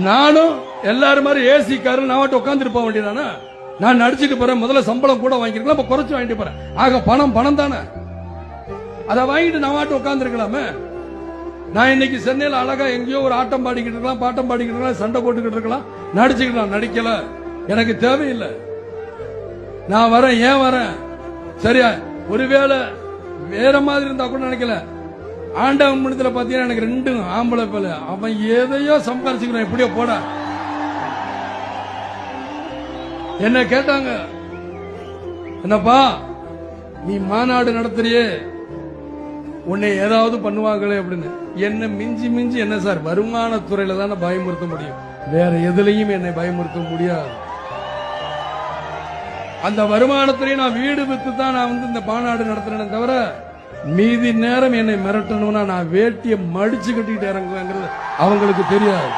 நானும் எல்லாரும் மாதிரி ஏசி காரில் நான் மட்டும் உட்காந்துட்டு போக வேண்டியதானே? நான் நடிச்சுட்டு போறேன், முதல்ல சம்பளம் கூட வாங்கிருக்கலாம், இப்ப குறைச்சு வாங்கிட்டு போறேன். ஆக பணம் தானே, அதை வாங்கிட்டு நான் மட்டும் உட்கார்ந்து இருக்கலாமே. நான் இன்னைக்கு சென்னையில் அழகா எங்கேயோ ஒரு ஆட்டம் பாடிக்கிட்டு இருக்கலாம், பாட்டம் பாடிக்கிட்டு இருக்கலாம், சண்டை போட்டுக்கிட்டு இருக்கலாம், நடிச்சுக்கலாம். நடிக்கல, எனக்கு தேவையில்லை. நான் வரேன், ஏன் வரேன்? சரியா, ஒருவேளை வேற மாதிரி இருந்தா கூட நினைக்கல. ஆண்டவன் மனத்துல பாத்தீங்கன்னா எனக்கு 2 ஆம்பளை பிள்ளை, அவன் எதையோ சம்பாரிச்சுக்கிறான், எப்படியோ போட. என்ன கேட்டாங்க, என்னப்பா நீ மாநாடு நடத்துறியே, உன்னை ஏதாவது பண்ணுவாங்களே அப்படின்னு. என்ன மிஞ்சி என்ன சார், வருமானத்துறையில தானே பயமுறுத்த முடியும், வேற எதுலையும் என்னை பயமுறுத்த முடியாது. அந்த வருமானத்திலேயே நான் வீடு வித்து தான் நான் இந்த மாநாடு நடத்துறேன் தவிர, மீதி நேரம் என்னை மிரட்டணும்னா நான் வேட்டியை மடிச்சு கட்டிட்டு இறங்குவேங்கிறது அவங்களுக்கு தெரியாது.